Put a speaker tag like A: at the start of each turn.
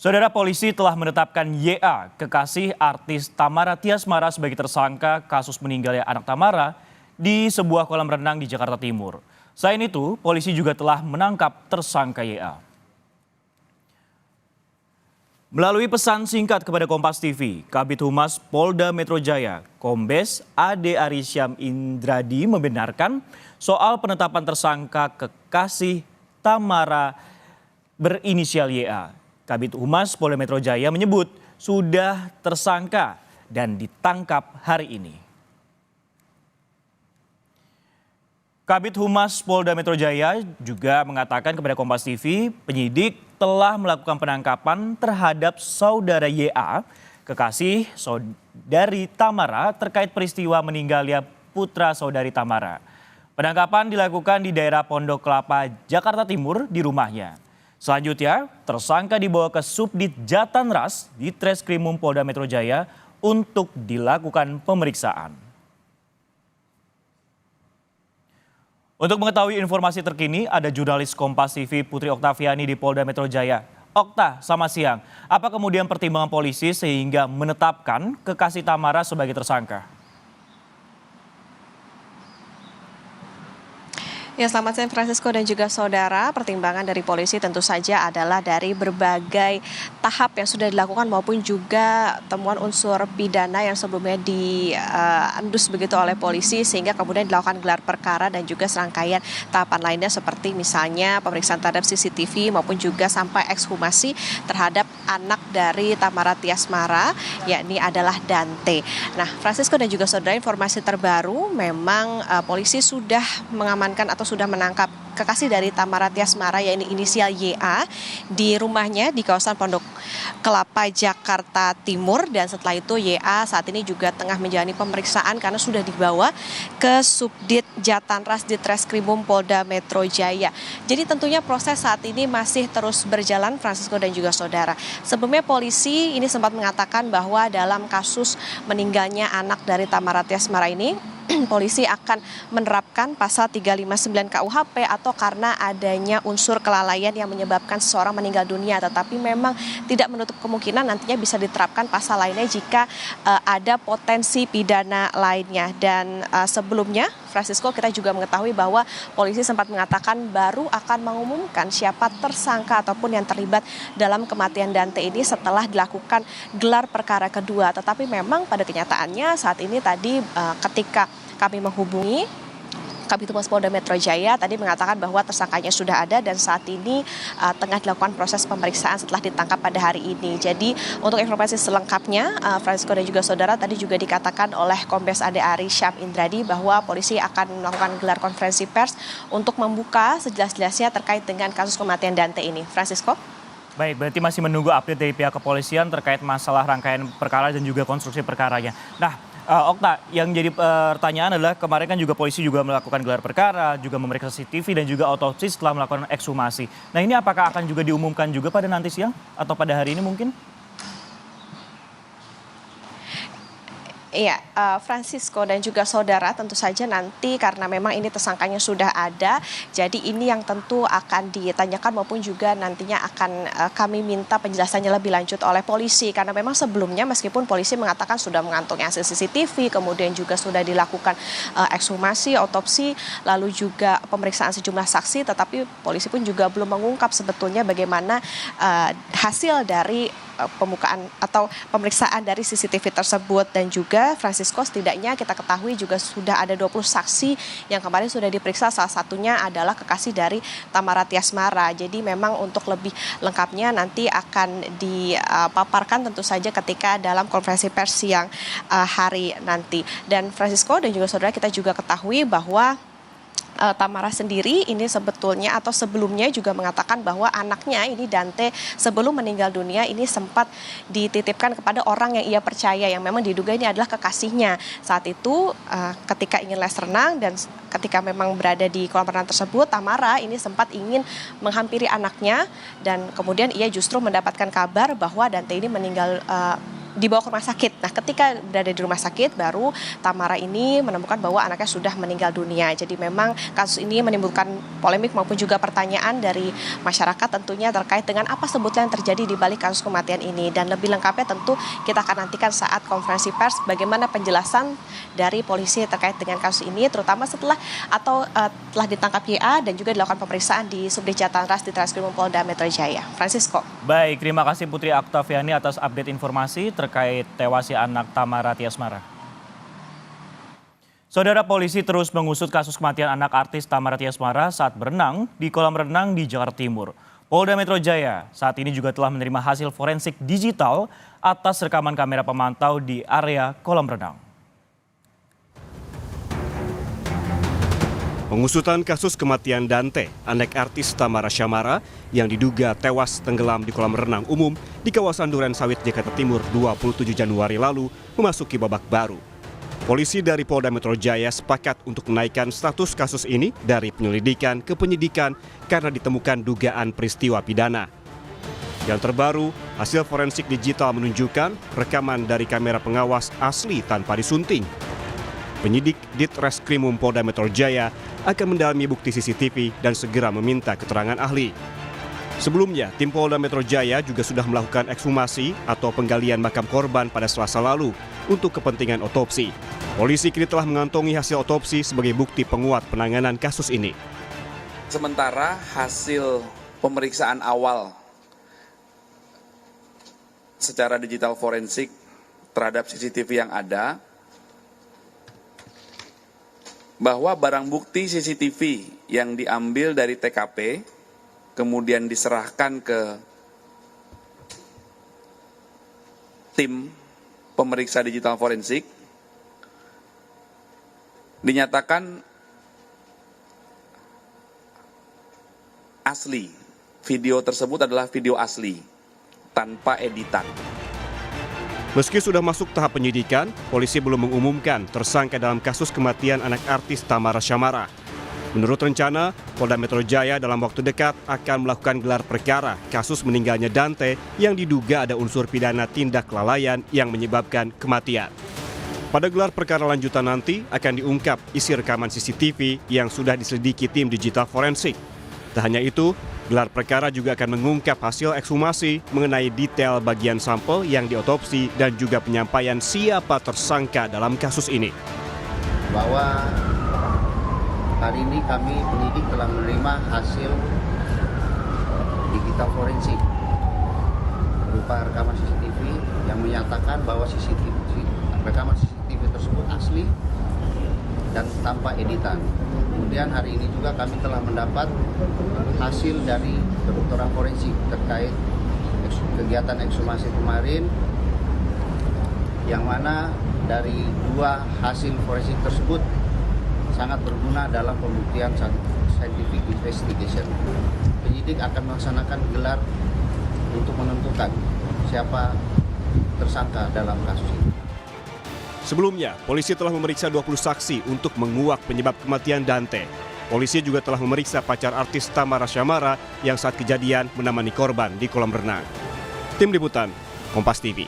A: Saudara, polisi telah menetapkan YA, kekasih artis Tamara Tiasmara, sebagai tersangka kasus meninggalnya anak Tamara di sebuah kolam renang di Jakarta Timur. Selain itu, polisi juga telah menangkap tersangka YA. Melalui pesan singkat kepada Kompas TV, Kabid Humas Polda Metro Jaya, Kombes Ade Arisyam Indradi, membenarkan soal penetapan tersangka kekasih Tamara berinisial YA. Kabid Humas Polda Metro Jaya menyebut sudah tersangka dan ditangkap hari ini. Kabid Humas Polda Metro Jaya juga mengatakan kepada Kompas TV, penyidik telah melakukan penangkapan terhadap saudara YA, kekasih saudari Tamara, terkait peristiwa meninggalnya putra saudari Tamara. Penangkapan dilakukan di daerah Pondok Kelapa, Jakarta Timur, di rumahnya. Selanjutnya, tersangka dibawa ke Subdit Jatanras di Treskrimum Polda Metro Jaya untuk dilakukan pemeriksaan. Untuk mengetahui informasi terkini, ada jurnalis Kompas TV Putri Oktaviani di Polda Metro Jaya. Okta, selamat siang. Apa kemudian pertimbangan polisi sehingga menetapkan kekasih Tamara sebagai tersangka?
B: Ya, selamat siang Francisco dan juga saudara. Pertimbangan dari polisi tentu saja adalah dari berbagai tahap yang sudah dilakukan maupun juga temuan unsur pidana yang sebelumnya diendus begitu oleh polisi, sehingga kemudian dilakukan gelar perkara dan juga serangkaian tahapan lainnya seperti misalnya pemeriksaan terhadap CCTV maupun juga sampai ekshumasi terhadap anak dari Tamara Tiasmara, yakni adalah Dante. Nah, Francisco dan juga saudara, informasi terbaru memang polisi sudah mengamankan atau sudah menangkap kekasih dari Tamara Tiasmara, yaitu inisial YA, di rumahnya di kawasan Pondok Kelapa, Jakarta Timur. Dan setelah itu YA saat ini juga tengah menjalani pemeriksaan karena sudah dibawa ke Subdit Jatanras di Treskrimum Polda Metro Jaya. Jadi tentunya proses saat ini masih terus berjalan, Francisco dan juga saudara. Sebelumnya polisi ini sempat mengatakan bahwa dalam kasus meninggalnya anak dari Tamara Tiasmara ini, polisi akan menerapkan pasal 359 KUHP atau karena adanya unsur kelalaian yang menyebabkan seseorang meninggal dunia, tetapi memang tidak menutup kemungkinan nantinya bisa diterapkan pasal lainnya jika ada potensi pidana lainnya. Dan sebelumnya, Francisco, kita juga mengetahui bahwa polisi sempat mengatakan baru akan mengumumkan siapa tersangka ataupun yang terlibat dalam kematian Dante ini setelah dilakukan gelar perkara kedua. Tetapi memang pada kenyataannya saat ini tadi ketika kami menghubungi Kabid Humas Polda Metro Jaya, tadi mengatakan bahwa tersangkanya sudah ada dan saat ini tengah dilakukan proses pemeriksaan setelah ditangkap pada hari ini. Jadi untuk informasi selengkapnya, Francisco dan juga saudara, tadi juga dikatakan oleh Kombes Ade Arisyam Indradi bahwa polisi akan melakukan gelar konferensi pers untuk membuka sejelas-jelasnya terkait dengan kasus kematian Dante ini. Francisco?
A: Baik, berarti masih menunggu update dari pihak kepolisian terkait masalah rangkaian perkara dan juga konstruksi perkaranya. Nah, Okta, yang jadi pertanyaan adalah kemarin kan juga polisi juga melakukan gelar perkara, juga memeriksa CCTV dan juga otopsi setelah melakukan ekshumasi. Nah, ini apakah akan juga diumumkan juga pada nanti siang atau pada hari ini mungkin?
B: Iya, Francisco dan juga saudara, tentu saja nanti karena memang ini tersangkanya sudah ada, jadi ini yang tentu akan ditanyakan maupun juga nantinya akan kami minta penjelasannya lebih lanjut oleh polisi. Karena memang sebelumnya meskipun polisi mengatakan sudah mengantongi hasil CCTV, kemudian juga sudah dilakukan ekshumasi, otopsi, lalu juga pemeriksaan sejumlah saksi, tetapi polisi pun juga belum mengungkap sebetulnya bagaimana hasil dari pembukaan atau pemeriksaan dari CCTV tersebut. Dan juga Francisco, setidaknya kita ketahui juga sudah ada 20 saksi yang kemarin sudah diperiksa, salah satunya adalah kekasih dari Tamara Tiasmara. Jadi memang untuk lebih lengkapnya nanti akan dipaparkan tentu saja ketika dalam konferensi pers siang hari nanti. Dan Francisco dan juga saudara, kita juga ketahui bahwa Tamara sendiri ini sebetulnya atau sebelumnya juga mengatakan bahwa anaknya ini Dante sebelum meninggal dunia ini sempat dititipkan kepada orang yang ia percaya, yang memang diduga ini adalah kekasihnya. Saat itu ketika ingin les renang dan ketika memang berada di kolam renang tersebut, Tamara ini sempat ingin menghampiri anaknya dan kemudian ia justru mendapatkan kabar bahwa Dante ini meninggal dibawa ke rumah sakit. Nah, ketika berada di rumah sakit, baru Tamara ini menemukan bahwa anaknya sudah meninggal dunia. Jadi memang kasus ini menimbulkan polemik maupun juga pertanyaan dari masyarakat tentunya terkait dengan apa sebetulnya yang terjadi di balik kasus kematian ini. Dan lebih lengkapnya tentu kita akan nantikan saat konferensi pers bagaimana penjelasan dari polisi terkait dengan kasus ini, terutama setelah telah ditangkap YA dan juga dilakukan pemeriksaan di Subdit Jatan Ras di Treskrimum Polda Metro Jaya. Francisco.
A: Baik, terima kasih Putri Oktaviani atas update informasi terkait tewasnya anak Tamara Tiasmara. Saudara, polisi terus mengusut kasus kematian anak artis Tamara Tiasmara saat berenang di kolam renang di Jakarta Timur. Polda Metro Jaya saat ini juga telah menerima hasil forensik digital atas rekaman kamera pemantau di area kolam renang.
C: Pengusutan kasus kematian Dante, anak artis Tamara Syamara yang diduga tewas tenggelam di kolam renang umum di kawasan Duren Sawit, Jakarta Timur 27 Januari lalu memasuki babak baru. Polisi dari Polda Metro Jaya sepakat untuk menaikkan status kasus ini dari penyelidikan ke penyidikan karena ditemukan dugaan peristiwa pidana. Yang terbaru, hasil forensik digital menunjukkan rekaman dari kamera pengawas asli tanpa disunting. Penyidik Ditreskrimum Polda Metro Jaya akan mendalami bukti CCTV dan segera meminta keterangan ahli. Sebelumnya, tim Polda Metro Jaya juga sudah melakukan ekshumasi atau penggalian makam korban pada Selasa lalu untuk kepentingan otopsi. Polisi kini telah mengantongi hasil otopsi sebagai bukti penguat penanganan kasus ini.
D: Sementara hasil pemeriksaan awal secara digital forensik terhadap CCTV yang ada, bahwa barang bukti CCTV yang diambil dari TKP kemudian diserahkan ke tim pemeriksa digital forensik dinyatakan asli. Video tersebut adalah video asli tanpa editan.
C: Meski sudah masuk tahap penyidikan, polisi belum mengumumkan tersangka dalam kasus kematian anak artis Tamara Syamara. Menurut rencana, Polda Metro Jaya dalam waktu dekat akan melakukan gelar perkara kasus meninggalnya Dante yang diduga ada unsur pidana tindak kelalaian yang menyebabkan kematian. Pada gelar perkara lanjutan nanti akan diungkap isi rekaman CCTV yang sudah diselidiki tim digital forensik. Tak hanya itu, gelar perkara juga akan mengungkap hasil ekshumasi mengenai detail bagian sampel yang diotopsi dan juga penyampaian siapa tersangka dalam kasus ini.
E: Bahwa hari ini kami penyidik telah menerima hasil digital forensik berupa rekaman CCTV yang menyatakan bahwa rekaman CCTV tersebut asli dan tanpa editan. Kemudian hari ini juga kami telah mendapat hasil dari kedokteran forensik terkait kegiatan ekshumasi kemarin, yang mana dari dua hasil forensik tersebut sangat berguna dalam pembuktian scientific investigation. Penyidik akan melaksanakan gelar untuk menentukan siapa tersangka dalam kasus ini.
C: Sebelumnya, polisi telah memeriksa 20 saksi untuk menguak penyebab kematian Dante. Polisi juga telah memeriksa pacar artis Tamara Syamara yang saat kejadian menemani korban di kolam renang. Tim Liputan, Kompas TV.